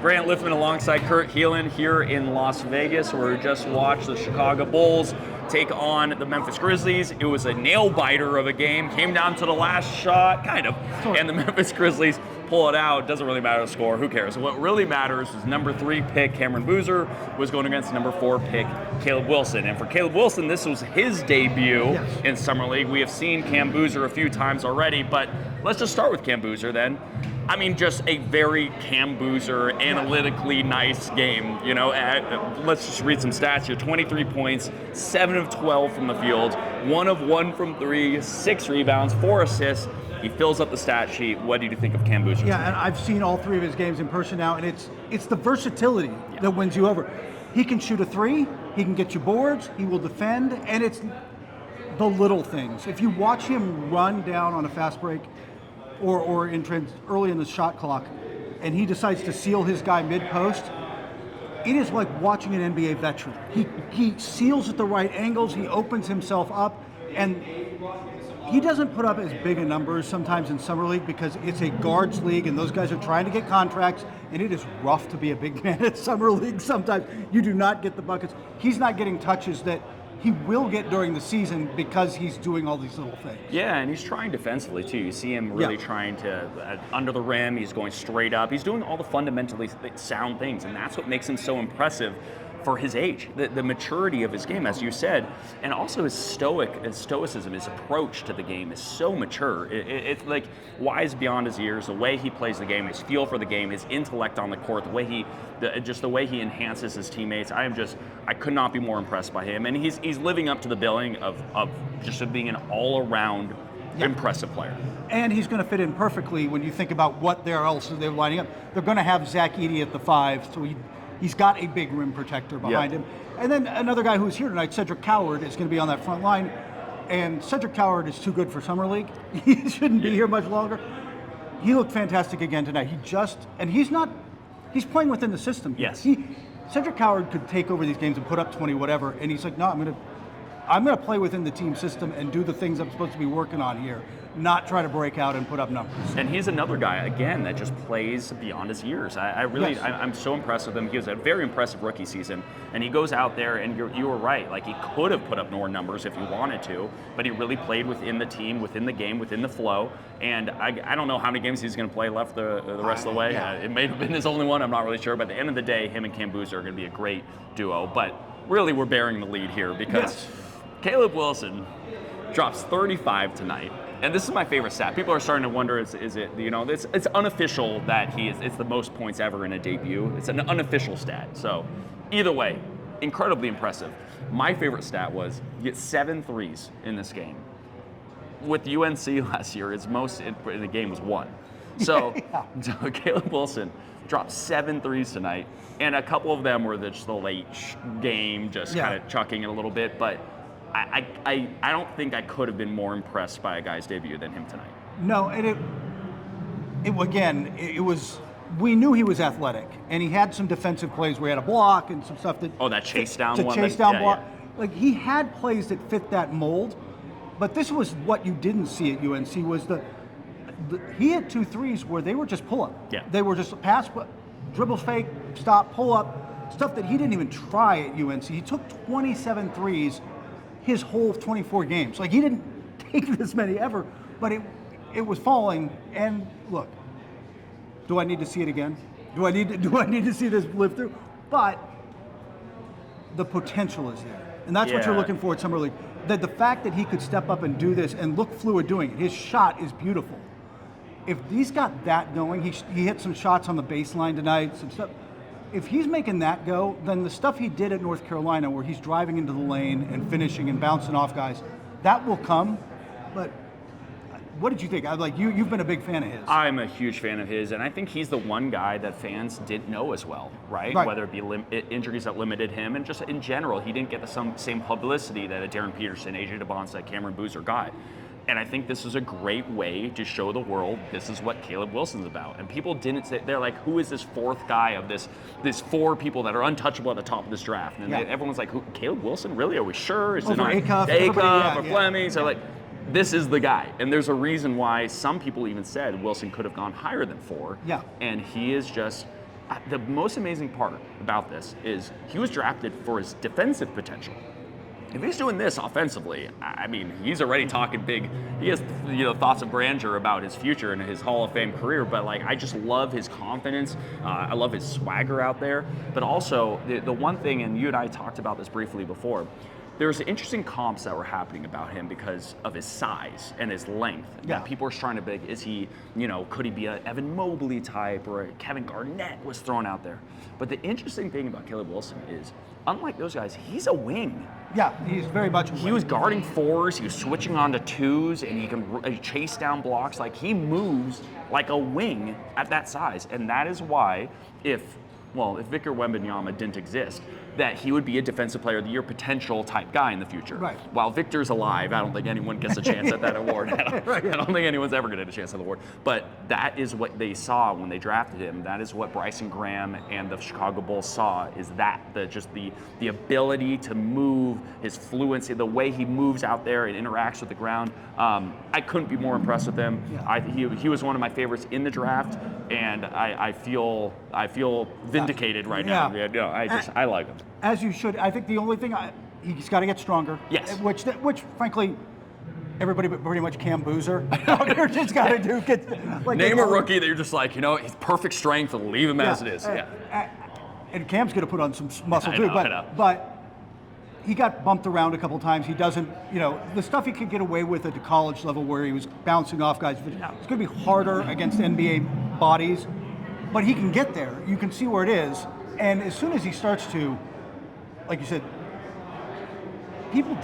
Grant Liffmann alongside Kurt Helin here in Las Vegas, where we just watched the Chicago Bulls take on the Memphis Grizzlies. It was a nail-biter of a game, came down to the last shot, kind of, and the Memphis Grizzlies pull it out. Doesn't really matter the score, who cares? What really matters is number 3 pick Cameron Boozer was going against number 4 pick Caleb Wilson. And for Caleb Wilson, this was his debut in Summer League. We have seen Cam Boozer a few times already, but let's just start with Cam Boozer then. I mean, just a very Cam Boozer, analytically nice game. You know, let's just read some stats here. 23 points, 7 of 12 from the field, 1 of 1 from 3, 6 rebounds, 4 assists. He fills up the stat sheet. What do you think of Cam Boozer? Yeah, and I've seen all 3 of his games in person now, and it's the versatility that wins you over. He can shoot a 3, he can get you boards, he will defend, and it's the little things. If you watch him run down on a fast break, or early in the shot clock, and he decides to seal his guy mid-post, it is like watching an NBA veteran. He seals at the right angles, he opens himself up, and he doesn't put up as big a numbers sometimes in Summer League because it's a guards league and those guys are trying to get contracts, and it is rough to be a big man at Summer League sometimes. You do not get the buckets. He's not getting touches that he will get during the season because he's doing all these little things. Yeah, and he's trying defensively too. You see him really trying to, under the rim, he's going straight up. He's doing all the fundamentally sound things, and that's what makes him so impressive for his age. The maturity of his game, as you said, and also his stoicism, his approach to the game is so mature. It's like wise beyond his years, the way he plays the game, his feel for the game, his intellect on the court, the way he enhances his teammates. I could not be more impressed by him, and he's living up to the billing of just being an all-around impressive player. And he's going to fit in perfectly when you think about what they're lining up. They're going to have Zach Edey at the 5, so he's got a big rim protector behind him. And then another guy who's here tonight, Cedric Coward, is going to be on that front line. And Cedric Coward is too good for Summer League. He shouldn't be here much longer. He looked fantastic again tonight. He's playing within the system. Yes. Cedric Coward could take over these games and put up 20 whatever, and he's like, no, I'm going to play within the team system and do the things I'm supposed to be working on here, not try to break out and put up numbers. And he's another guy, again, that just plays beyond his years. I'm so impressed with him. He was a very impressive rookie season, and he goes out there, and you were right. Like, he could have put up more numbers if he wanted to, but he really played within the team, within the game, within the flow. And I don't know how many games he's going to play left the rest of the way. It may have been his only one. I'm not really sure. But at the end of the day, him and Cam Boozer are going to be a great duo. But really, we're bearing the lead here because Caleb Wilson drops 35 tonight. And this is my favorite stat. People are starting to wonder, is it, it's unofficial that it's the most points ever in a debut. It's an unofficial stat. So either way, incredibly impressive. My favorite stat was he hit 7 threes in this game. With UNC last year, his most in the game was 1. So Caleb Wilson dropped 7 threes tonight, and a couple of them were just the late game, just kind of chucking it a little bit. But I don't think I could have been more impressed by a guy's debut than him tonight. No, and it was. We knew he was athletic, and he had some defensive plays where he had a block and some stuff that. That chase down one. Chase down block. Yeah. Like, he had plays that fit that mold, but this was what you didn't see at UNC was he had 2 threes where they were just pull up. Yeah. They were just pass, dribble fake, stop, pull up, stuff that he didn't even try at UNC. He took 27 threes his whole 24 games. Like, he didn't take this many ever, but it was falling. And look, do I need to see it again? Do I need to see this live through? But the potential is there, and that's what you're looking for at Summer League. That the fact that he could step up and do this and look fluid doing it. His shot is beautiful. If he's got that going, he hit some shots on the baseline tonight, some stuff. If he's making that go, then the stuff he did at North Carolina where he's driving into the lane and finishing and bouncing off guys, that will come. But what did you think? You've been a big fan of his. I'm a huge fan of his, and I think he's the one guy that fans didn't know as well, right? Whether it be injuries that limited him, and just in general, he didn't get the same publicity that a Darren Peterson, AJ DeBonsa, Cameron Boozer got. And I think this is a great way to show the world this is what Caleb Wilson's about. And people didn't say, they're like, who is this 4th guy of this 4 people that are untouchable at the top of this draft? And everyone's like, who, Caleb Wilson? Really? Are we sure? Is it not Acuff or Fleming? So this is the guy. And there's a reason why some people even said Wilson could have gone higher than 4. Yeah. And he is just, the most amazing part about this is he was drafted for his defensive potential. If he's doing this offensively, I mean, he's already talking big. He has, thoughts of grandeur about his future and his Hall of Fame career. But like, I just love his confidence. I love his swagger out there. But also, the one thing, and you and I talked about this briefly before. There's interesting comps that were happening about him because of his size and his length. Yeah. That people are trying to be, is he, could he be a Evan Mobley type, or a Kevin Garnett was thrown out there. But the interesting thing about Caleb Wilson is, unlike those guys, he's a wing. Yeah, he's very much a wing. He was guarding fours, he was switching on to twos, and he can chase down blocks. Like, he moves like a wing at that size. And that is why, if Victor Wembanyama didn't exist, that he would be a Defensive Player of the Year potential type guy in the future. Right. While Victor's alive, I don't think anyone gets a chance at that award. I don't think anyone's ever going to get a chance at the award. But that is what they saw when they drafted him. That is what Bryson Graham and the Chicago Bulls saw, is that the ability to move, his fluency, the way he moves out there and interacts with the ground. I couldn't be more impressed with him. Yeah. He was one of my favorites in the draft, and I feel vindicated right now. Yeah. I like him. As you should. I think the only thing, he's got to get stronger. Yes. Which frankly, everybody but pretty much Cam Boozer out here just got to do. Name a rookie that you're just like, he's perfect strength, and leave him as it is. And Cam's going to put on some muscle I too. know. But he got bumped around a couple times. He doesn't, the stuff he could get away with at the college level where he was bouncing off guys. It's going to be harder against NBA bodies, but he can get there. You can see where it is. And as soon as he starts to, like you said,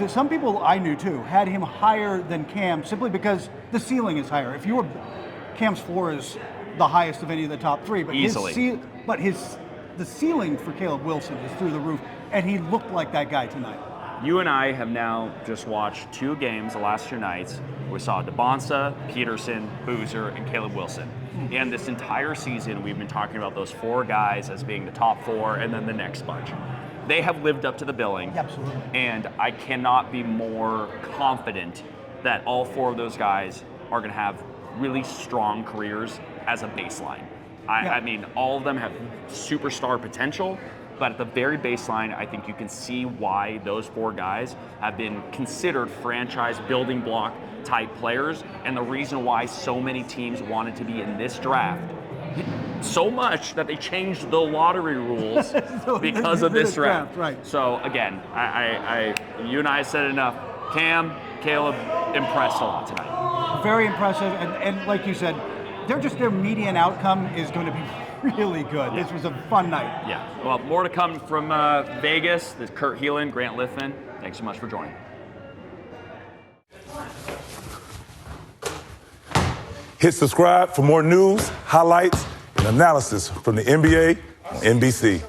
some people I knew too had him higher than Cam simply because the ceiling is higher. Cam's floor is the highest of any of the top three, but easily. The ceiling for Caleb Wilson is through the roof, and he looked like that guy tonight. You and I have now just watched 2 games the last 2 nights. We saw DeBonsa, Peterson, Boozer, and Caleb Wilson. And this entire season, we've been talking about those 4 guys as being the top 4, and then the next bunch. They have lived up to the billing. Absolutely. And I cannot be more confident that all 4 of those guys are going to have really strong careers as a baseline. I mean, all of them have superstar potential, but at the very baseline, I think you can see why those 4 guys have been considered franchise building block type players, and the reason why so many teams wanted to be in this draft. So much that they changed the lottery rules because of this draft. Right. So again, you and I said it enough. Cam, Caleb, impressed a lot tonight. Very impressive, and like you said, their median outcome is going to be really good. Yeah. This was a fun night. Yeah. Well, more to come from Vegas. This is Kurt Helin, Grant Liffmann. Thanks so much for joining. Hit subscribe for more news, highlights, and analysis from the NBA on NBC.